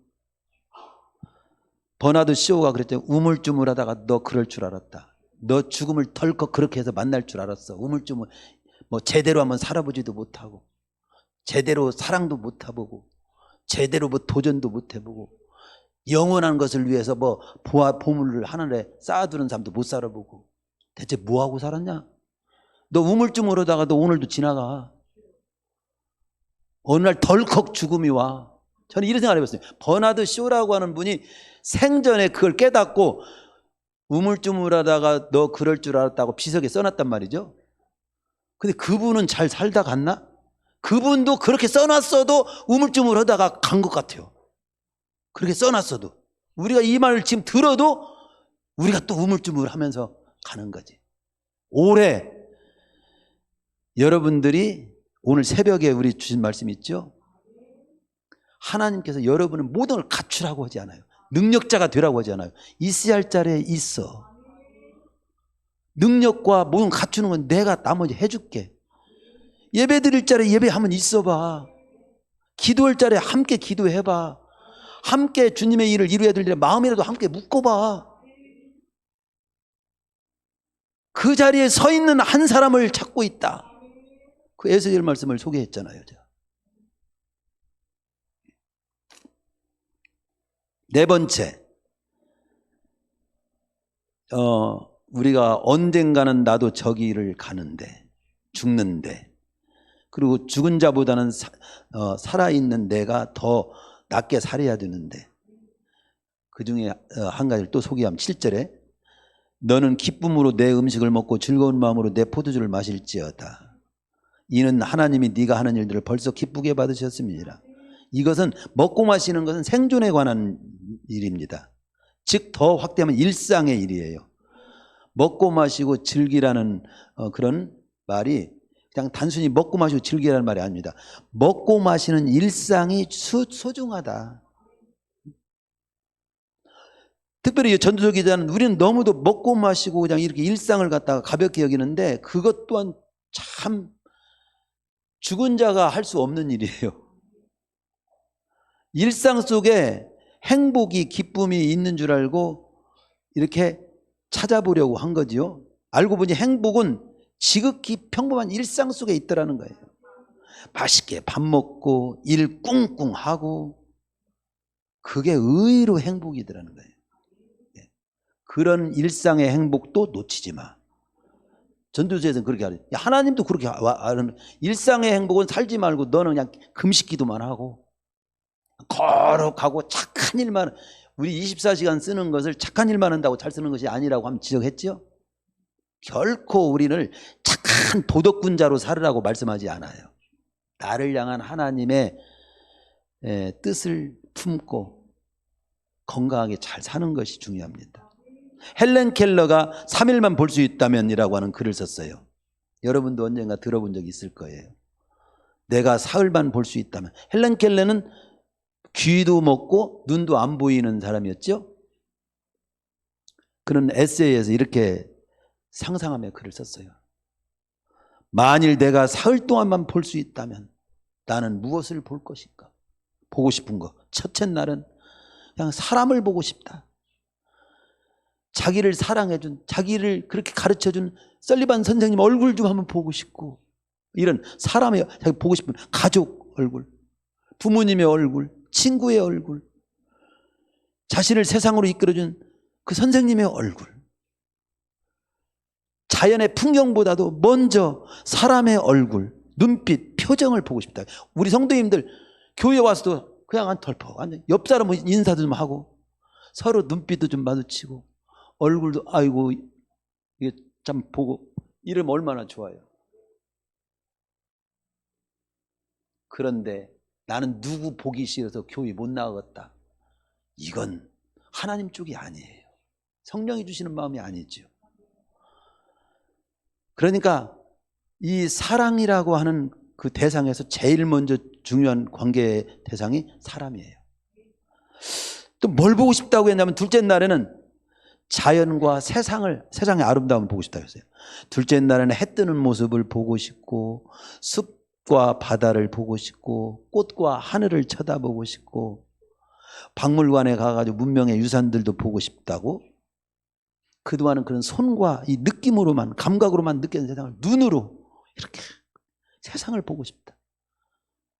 버나드 쇼가 그랬죠. 우물쭈물하다가 너 그럴 줄 알았다. 너 죽음을 덜컥 그렇게 해서 만날 줄 알았어. 우물쭈물, 뭐 제대로 한번 살아보지도 못하고 제대로 사랑도 못 해보고 제대로 뭐 도전도 못 해보고 영원한 것을 위해서 뭐 보물을 하늘에 쌓아두는 사람도 못 살아보고 대체 뭐하고 살았냐? 너 우물쭈물하다가 너 오늘도 지나가. 어느 날 덜컥 죽음이 와. 저는 이런 생각을 해봤어요. 버나드 쇼라고 하는 분이 생전에 그걸 깨닫고 우물쭈물하다가 너 그럴 줄 알았다고 비석에 써놨단 말이죠. 근데 그분은 잘 살다 갔나? 그분도 그렇게 써놨어도 우물쭈물하다가 간 것 같아요. 그렇게 써놨어도. 우리가 이 말을 지금 들어도 우리가 또 우물쭈물하면서 가는 거지. 올해 여러분들이 오늘 새벽에 우리 주신 말씀 있죠? 하나님께서 여러분의 모든 걸 갖추라고 하지 않아요. 능력자가 되라고 하지 않아요. 있어야 할 자리에 있어. 능력과 모든 갖추는 건 내가 나머지 해줄게. 예배 드릴 자리에 예배하면 있어봐. 기도할 자리에 함께 기도해봐. 함께 주님의 일을 이루어야 될 일에 마음이라도 함께 묶어봐. 그 자리에 서 있는 한 사람을 찾고 있다. 그 에스겔 말씀을 소개했잖아요. 제가. 4번째, 우리가 언젠가는 나도 저기를 가는데, 죽는데, 그리고 죽은 자보다는 살아있는 내가 더 낫게 살아야 되는데, 그 중에 한 가지를 또 소개하면 7절에 너는 기쁨으로 내 음식을 먹고 즐거운 마음으로 내 포도주를 마실지어다. 이는 하나님이 네가 하는 일들을 벌써 기쁘게 받으셨음이니라. 이것은 먹고 마시는 것은 생존에 관한 일입니다. 즉 더 확대하면 일상의 일이에요. 먹고 마시고 즐기라는 그런 말이 그냥 단순히 먹고 마시고 즐기라는 말이 아닙니다. 먹고 마시는 일상이 소중하다. 특별히 전도서 기자는 우리는 너무도 먹고 마시고 그냥 이렇게 일상을 갖다가 가볍게 여기는데 그것 또한 참 죽은 자가 할 수 없는 일이에요. 일상 속에 행복이 기쁨이 있는 줄 알고 이렇게 찾아보려고 한 거지요. 알고 보니 행복은 지극히 평범한 일상 속에 있더라는 거예요. 맛있게 밥 먹고 일 꿍꿍 하고 그게 의외로 행복이더라는 거예요. 그런 일상의 행복도 놓치지 마. 전도서에서는 그렇게 하래요. 하나님도 그렇게 하는 일상의 행복은 살지 말고 너는 그냥 금식 기도만 하고 거룩하고 착한 일만, 우리 24시간 쓰는 것을 착한 일만 한다고 잘 쓰는 것이 아니라고 한번 지적했죠. 결코 우리를 착한 도덕군자로 살으라고 말씀하지 않아요. 나를 향한 하나님의 뜻을 품고 건강하게 잘 사는 것이 중요합니다. 헬렌 켈러가 3일만 볼 수 있다면이라고 하는 글을 썼어요. 여러분도 언젠가 들어본 적이 있을 거예요. 내가 사흘만 볼 수 있다면. 헬렌 켈러는 귀도 먹고 눈도 안 보이는 사람이었죠. 그는 에세이에서 이렇게 상상하며 글을 썼어요. 만일 내가 사흘 동안만 볼 수 있다면 나는 무엇을 볼 것인가? 보고 싶은 거. 첫째 날은 그냥 사람을 보고 싶다. 자기를 사랑해준, 자기를 그렇게 가르쳐준 설리반 선생님 얼굴 좀 한번 보고 싶고, 이런 사람의 자기 보고 싶은 가족 얼굴, 부모님의 얼굴, 친구의 얼굴, 자신을 세상으로 이끌어준 그 선생님의 얼굴, 자연의 풍경보다도 먼저 사람의 얼굴, 눈빛, 표정을 보고 싶다. 우리 성도님들 교회 와서도 그냥 안 털퍼, 옆 사람 인사도 좀 하고 서로 눈빛도 좀 마주치고 얼굴도 아이고 이게 참 보고 이러면 얼마나 좋아요. 그런데 나는 누구 보기 싫어서 교회 못 나가겠다. 이건 하나님 쪽이 아니에요. 성령이 주시는 마음이 아니죠. 그러니까 이 사랑이라고 하는 그 대상에서 제일 먼저 중요한 관계의 대상이 사람이에요. 또 뭘 보고 싶다고 했냐면 둘째 날에는 자연과 세상의 아름다움을 보고 싶다고 했어요. 둘째 날에는 해 뜨는 모습을 보고 싶고 숲과 바다를 보고 싶고 꽃과 하늘을 쳐다보고 싶고 박물관에 가가지고 문명의 유산들도 보고 싶다고. 그동안은 그런 손과 이 느낌으로만, 감각으로만 느끼는 세상을 눈으로 이렇게 세상을 보고 싶다.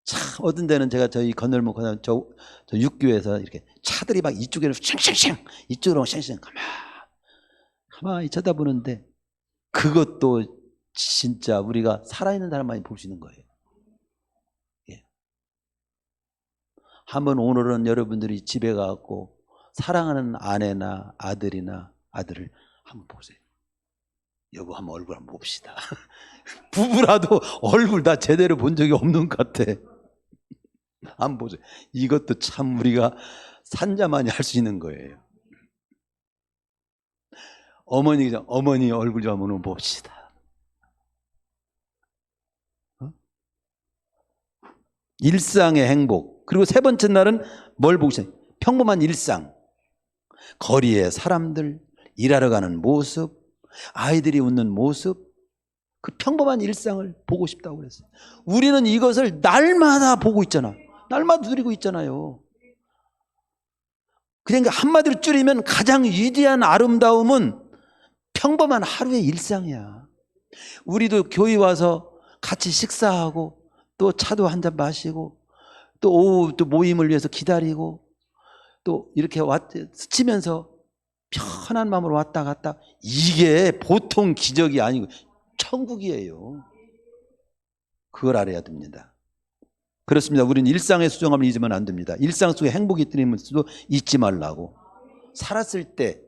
참 어떤 데는 제가 저희 건널목 저 육교에서 이렇게 차들이 막 이쪽에는 쉥쉥쉥 이쪽으로 쉥쉥 가만히 쳐다보는데 그것도 진짜 우리가 살아있는 사람만이 볼 수 있는 거예요. 예. 한번 오늘은 여러분들이 집에 가고 사랑하는 아내나 아들이나 아들을 한번 보세요. 여보 한번 얼굴 한번 봅시다. 부부라도 얼굴 다 제대로 본 적이 없는 것 같아. 한번 보세요. 이것도 참 우리가 산자만이 할 수 있는 거예요. 어머니 얼굴 좀 한번 봅시다. 일상의 행복. 그리고 세 번째 날은 뭘 보고 싶어요? 평범한 일상. 거리의 사람들, 일하러 가는 모습, 아이들이 웃는 모습, 그 평범한 일상을 보고 싶다고 그랬어요. 우리는 이것을 날마다 보고 있잖아. 날마다 누리고 있잖아요. 그러니까 한마디로 줄이면 가장 위대한 아름다움은 평범한 하루의 일상이야. 우리도 교회 와서 같이 식사하고 또 차도 한잔 마시고 또 오후 또 모임을 위해서 기다리고 또 이렇게 스치면서 편한 마음으로 왔다 갔다. 이게 보통 기적이 아니고 천국이에요. 그걸 알아야 됩니다. 그렇습니다. 우리는 일상의 수정함을 잊으면 안 됩니다. 일상 속에 행복이 있다는 것도 잊지 말라고. 살았을 때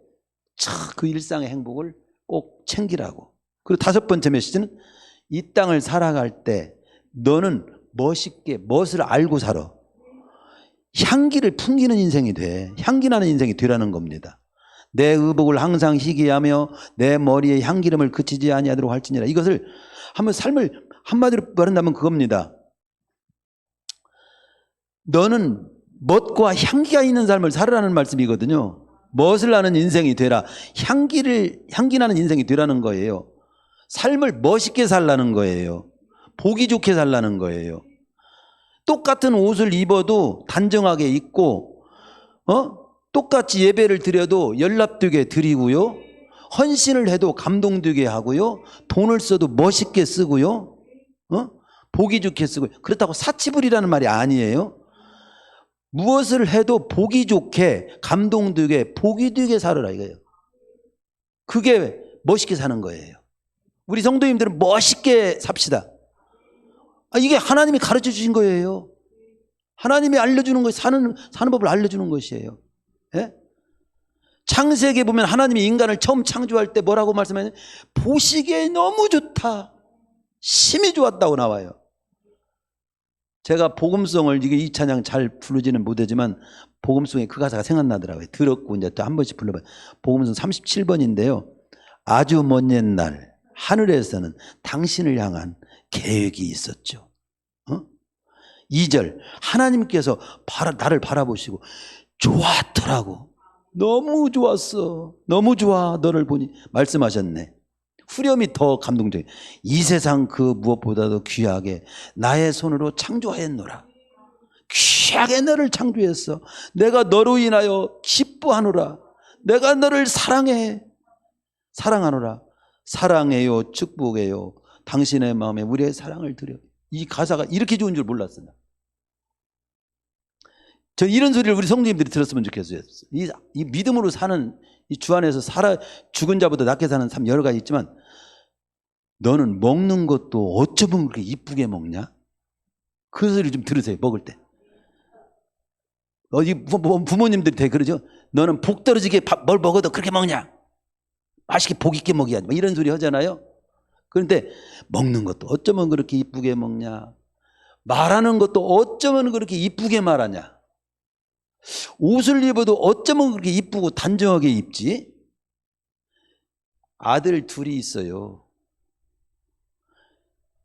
그 일상의 행복을 꼭 챙기라고. 그리고 다섯 번째 메시지는 이 땅을 살아갈 때 너는 멋있게 멋을 알고 살아. 향기를 풍기는 인생이 돼. 향기 나는 인생이 되라는 겁니다. 내 의복을 항상 희귀하며 내 머리에 향기름을 그치지 아니하도록 할지니라. 이것을 한번 삶을 한마디로 말한다면 그겁니다. 너는 멋과 향기가 있는 삶을 살으라는 말씀이거든요. 멋을 나는 인생이 되라. 향기 나는 인생이 되라는 거예요. 삶을 멋있게 살라는 거예요. 보기 좋게 살라는 거예요. 똑같은 옷을 입어도 단정하게 입고, 똑같이 예배를 드려도 연락되게 드리고요. 헌신을 해도 감동되게 하고요. 돈을 써도 멋있게 쓰고요. 보기 좋게 쓰고요. 그렇다고 사치부리라는 말이 아니에요. 무엇을 해도 보기 좋게, 감동되게, 보기 되게 살아라 이거예요. 그게 멋있게 사는 거예요. 우리 성도님들은 멋있게 삽시다. 이게 하나님이 가르쳐 주신 거예요. 하나님이 알려주는 거, 사는 법을 알려주는 것이에요. 예? 창세기에 보면 하나님이 인간을 처음 창조할 때 뭐라고 말씀하냐면 보시기에 너무 좋다. 심히 좋았다고 나와요. 제가 복음송을 이게 이 찬양 잘 부르지는 못하지만 복음송에 그 가사가 생각나더라고요. 들었고 이제 또 한 번씩 불러봐요. 복음송 37번인데요. 아주 먼 옛날 하늘에서는 당신을 향한 계획이 있었죠. 2절 하나님께서 나를 바라보시고 좋았더라고. 너무 좋았어. 너무 좋아 너를 보니 말씀하셨네. 후렴이 더 감동적이에요. 이 세상 그 무엇보다도 귀하게 나의 손으로 창조하였노라. 귀하게 너를 창조했어. 내가 너로 인하여 기뻐하노라. 내가 너를 사랑하노라. 사랑해요, 축복해요. 당신의 마음에 우리의 사랑을 드려. 이 가사가 이렇게 좋은 줄 몰랐어요. 저 이런 소리를 우리 성도님들이 들었으면 좋겠어요. 이 믿음으로 사는 이 주 안에서 죽은 자보다 낫게 사는 삶 여러 가지 있지만 너는 먹는 것도 어쩌면 그렇게 이쁘게 먹냐? 그 소리 좀 들으세요. 먹을 때. 부모님들이 되게 그러죠. 너는 복 떨어지게 뭘 먹어도 그렇게 먹냐? 맛있게 복 있게 먹어야지. 이런 소리 하잖아요. 그런데 먹는 것도 어쩌면 그렇게 이쁘게 먹냐? 말하는 것도 어쩌면 그렇게 이쁘게 말하냐? 옷을 입어도 어쩌면 그렇게 이쁘고 단정하게 입지? 아들 둘이 있어요.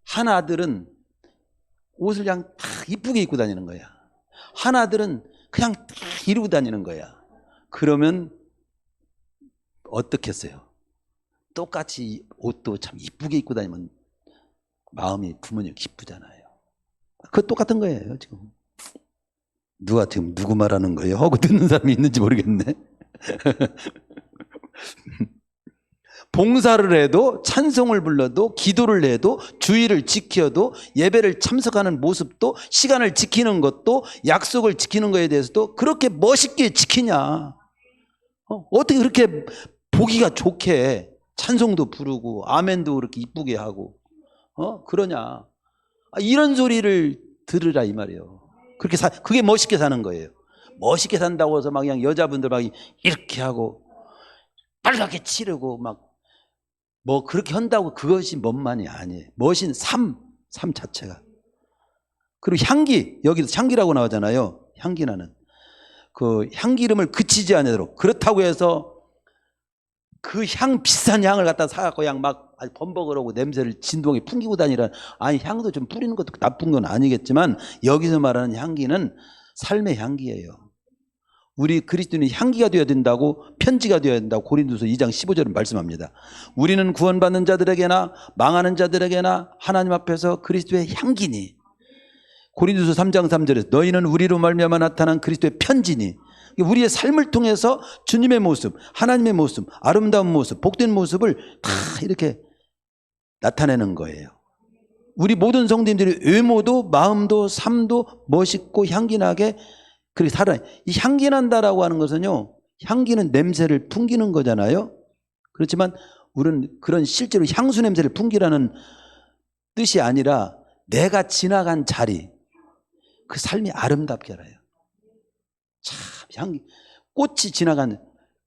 한 아들은 옷을 그냥 다 이쁘게 입고 다니는 거야. 한 아들은 그냥 다 이러고 다니는 거야. 그러면 어떻겠어요? 똑같이 옷도 참 이쁘게 입고 다니면 마음이 부모님 기쁘잖아요. 그거 똑같은 거예요 지금. 누가 지금 누구 말하는 거예요? 하고 듣는 사람이 있는지 모르겠네. 봉사를 해도 찬송을 불러도 기도를 해도 주의를 지켜도 예배를 참석하는 모습도 시간을 지키는 것도 약속을 지키는 것에 대해서도 그렇게 멋있게 지키냐? 어떻게 그렇게 보기가 좋게 찬송도 부르고 아멘도 그렇게 이쁘게 하고 그러냐? 이런 소리를 들으라 이 말이에요. 그게 멋있게 사는 거예요. 멋있게 산다고 해서 막 그냥 여자분들 막 이렇게 하고 빨갛게 치르고 막 뭐 그렇게 한다고 그것이 멋만이 아니에요. 멋인 삶 자체가. 그리고 향기, 여기도 향기라고 나오잖아요. 향기 나는. 그 향기름을 그치지 않도록. 그렇다고 해서 그 비싼 향을 갖다 사갖고 그냥 막 범벅을 냄새를 진동에 풍기고 다니라. 아니, 향도 좀 뿌리는 것도 나쁜 건 아니겠지만 여기서 말하는 향기는 삶의 향기예요. 우리 그리스도인이 향기가 되어야 된다고, 편지가 되어야 된다고 고린도서 2장 15절은 말씀합니다. 우리는 구원받는 자들에게나 망하는 자들에게나 하나님 앞에서 그리스도의 향기니. 고린도서 3장 3절에서 너희는 우리로 말미암아 나타난 그리스도의 편지니. 우리의 삶을 통해서 주님의 모습, 하나님의 모습, 아름다운 모습, 복된 모습을 다 이렇게 나타내는 거예요. 우리 모든 성도님들이 외모도 마음도 삶도 멋있고 향기나게 그렇게 살아요. 이 향기 난다라고 하는 것은요, 향기는 냄새를 풍기는 거잖아요. 그렇지만 우리는 그런 실제로 향수 냄새를 풍기라는 뜻이 아니라 내가 지나간 자리, 그 삶이 아름답게 알아요. 참 향기,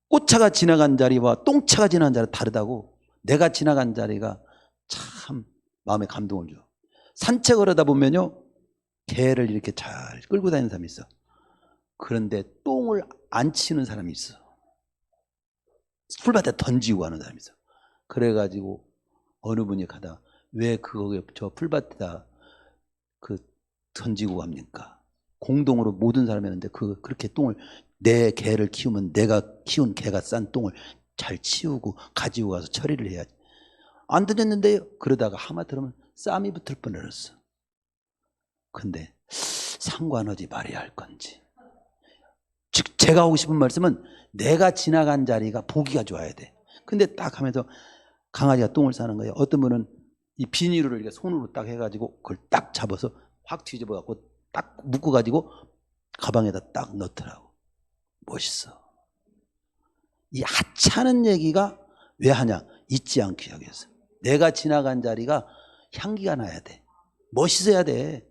꽃차가 지나간 자리와 똥차가 지나간 자리가 다르다고. 내가 지나간 자리가 참 마음에 감동을 줘. 산책을 하다 보면요, 개를 이렇게 잘 끌고 다니는 사람이 있어. 그런데 똥을 안 치는 사람이 있어. 풀밭에 던지고 가는 사람이 있어. 그래가지고 어느 분이 가다 왜 저 풀밭에다 던지고 갑니까? 공동으로 모든 사람이 했는데 그렇게 똥을 내 개를 키우면 내가 키운 개가 싼 똥을 잘 치우고 가지고 가서 처리를 해야지. 안 되겠는데요? 그러다가 하마터면 쌈이 붙을 뻔했어. 근데 상관하지 말아야 할 건지. 즉 제가 하고 싶은 말씀은 내가 지나간 자리가 보기가 좋아야 돼. 근데 딱 하면서 강아지가 똥을 싸는 거예요. 어떤 분은 이 비닐을 이렇게 손으로 딱 해가지고 그걸 딱 잡아서 확 뒤집어갖고 딱 묶어가지고 가방에다 딱 넣더라고. 멋있어. 이 하찮은 얘기가 왜 하냐? 잊지 않기 위해서. 내가 지나간 자리가 향기가 나야 돼. 멋있어야 돼.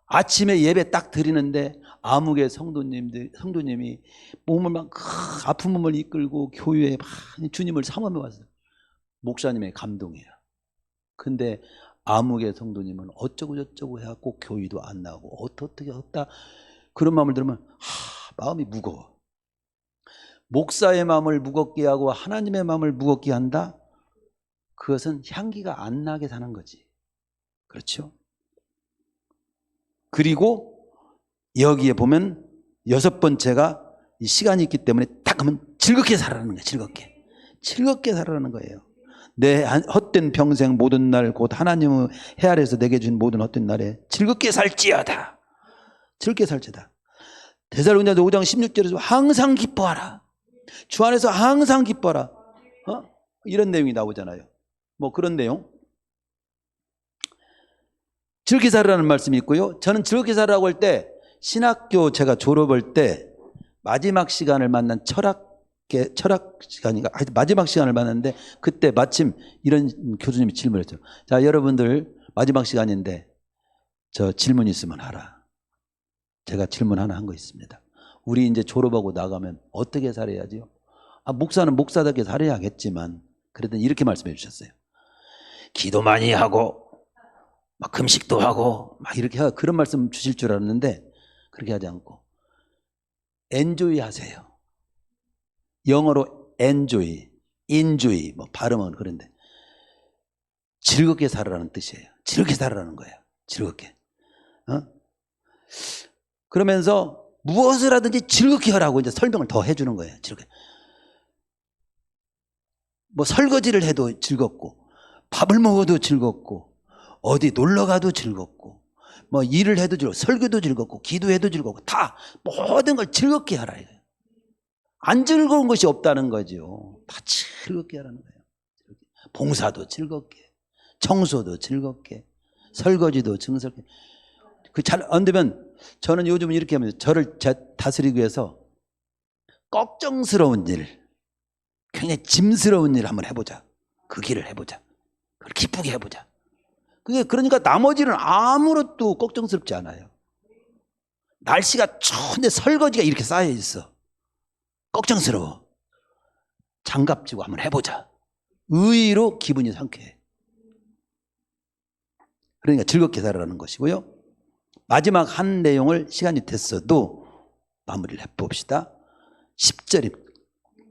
아침에 예배 딱 드리는데 아무개 성도님이 몸을 막 아픈 몸을 이끌고 교회에 막 주님을 사모하며 왔어요. 목사님의 감동이야. 근데 아무개 성도님은 어쩌고 저쩌고 해갖고 교회도 안 나오고 어떻게 했다. 그런 마음을 들으면 마음이 무거워. 목사의 마음을 무겁게 하고 하나님의 마음을 무겁게 한다? 그것은 향기가 안 나게 사는 거지. 그렇죠? 그리고 여기에 보면 6번째가 이 시간이 있기 때문에 딱 하면 즐겁게 살아라는 거예요. 즐겁게 살아라는 거예요. 내 헛된 평생 모든 날 곧 하나님의 해 아래에서 내게 준 모든 헛된 날에 즐겁게 살지어다. 즐겁게 살지어다. 데살로니가서 5장 16절에서 항상 기뻐하라. 주 안에서 항상 기뻐하라. 이런 내용이 나오잖아요. 뭐 그런 내용. 즐겁게 살으라는 말씀이 있고요. 저는 즐겁게 살으라고 할 때 신학교 제가 졸업할 때 마지막 시간을 만난 철학 시간인가? 하여튼 마지막 시간을 만났는데 그때 마침 이런 교수님이 질문했죠. 자, 여러분들 마지막 시간인데 저 질문 있으면 하라. 제가 질문 하나 한 거 있습니다. 우리 이제 졸업하고 나가면 어떻게 살아야지요? 목사는 목사답게 살아야겠지만 그래도 이렇게 말씀해 주셨어요. 기도 많이 하고 막 금식도 하고 막 이렇게 하고 그런 말씀 주실 줄 알았는데 그렇게 하지 않고 엔조이 하세요. 영어로 enjoy, enjoy 뭐 발음은 그런데 즐겁게 살아라는 뜻이에요. 즐겁게 살아라는 거예요. 즐겁게. 그러면서 무엇을 하든지 즐겁게 하라고 이제 설명을 더 해주는 거예요. 즐겁게. 뭐 설거지를 해도 즐겁고 밥을 먹어도 즐겁고 어디 놀러 가도 즐겁고 뭐 일을 해도 즐겁고 설교도 즐겁고 기도해도 즐겁고 다 모든 걸 즐겁게 하라 이거예요. 안 즐거운 것이 없다는 거죠. 다 즐겁게 하라는 거예요. 봉사도 즐겁게, 청소도 즐겁게, 설거지도 즐겁게. 그 잘 안 되면 저는 요즘 이렇게 하면 저를 다스리기 위해서 걱정스러운 일, 굉장히 짐스러운 일 한번 해보자. 그 길을 해보자. 그걸 기쁘게 해보자. 그게 그러니까 나머지는 아무것도 걱정스럽지 않아요. 날씨가 추운데 설거지가 이렇게 쌓여 있어. 걱정스러워. 장갑 쥐고 한번 해보자. 의의로 기분이 상쾌해. 그러니까 즐겁게 살아라는 것이고요. 마지막 한 내용을 시간이 됐어도 마무리를 해봅시다. 10절입니다.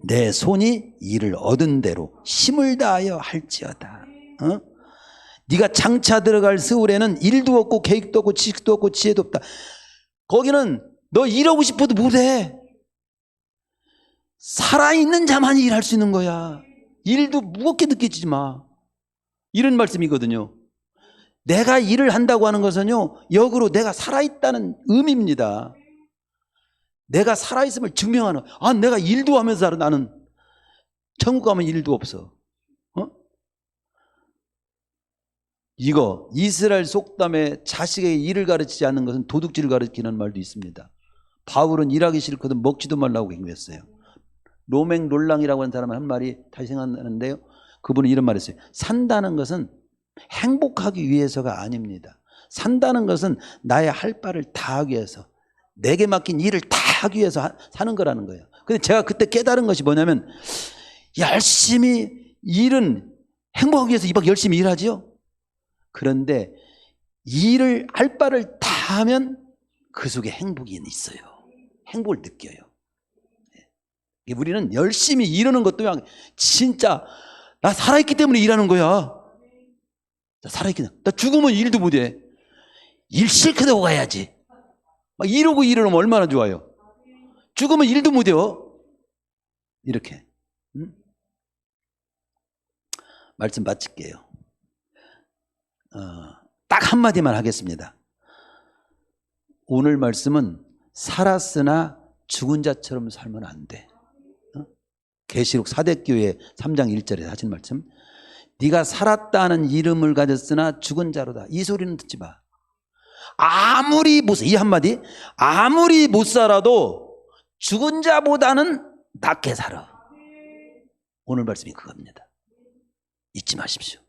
내 손이 이를 얻은 대로 힘을 다하여 할지어다. 네가 장차 들어갈 스울에는 일도 없고 계획도 없고 지식도 없고 지혜도 없다. 거기는 너 일하고 싶어도 못해. 살아있는 자만이 일할 수 있는 거야. 일도 무겁게 느끼지 마. 이런 말씀이거든요. 내가 일을 한다고 하는 것은요, 역으로 내가 살아있다는 의미입니다. 내가 살아있음을 증명하는, 내가 일도 하면서 살아. 나는 천국 가면 일도 없어. 이거 이스라엘 속담에 자식에게 일을 가르치지 않는 것은 도둑질을 가르치는 말도 있습니다. 바울은 일하기 싫거든 먹지도 말라고 경고했어요. 로맹 롤랑이라고 하는 사람은 한 말이 다시 생각나는데요. 그분은 이런 말을 했어요. 산다는 것은 행복하기 위해서가 아닙니다. 산다는 것은 나의 할 바를 다 하기 위해서, 내게 맡긴 일을 다 하기 위해서 사는 거라는 거예요. 근데 제가 그때 깨달은 것이 뭐냐면, 열심히 일은 행복하기 위해서 이박 열심히 일하지요. 그런데 일을 할 바를 다 하면 그 속에 행복이 있어요. 행복을 느껴요. 우리는 열심히 일하는 것도 그냥 진짜 나 살아있기 때문에 일하는 거야. 나 살아있기 때문에. 나 죽으면 일도 못해. 일 실컷 하고 가야지. 이러고 일어나면 얼마나 좋아요. 죽으면 일도 못해요. 이렇게. 말씀 마칠게요. 딱 한마디만 하겠습니다. 오늘 말씀은 살았으나 죽은 자처럼 살면 안 돼. 계시록 사대교회 3장 1절에 하신 말씀. 네가 살았다는 이름을 가졌으나 죽은 자로다. 이 소리는 듣지 마. 아무리 이 한마디 아무리 못 살아도 죽은 자보다는 낫게 살아. 오늘 말씀이 그겁니다. 잊지 마십시오.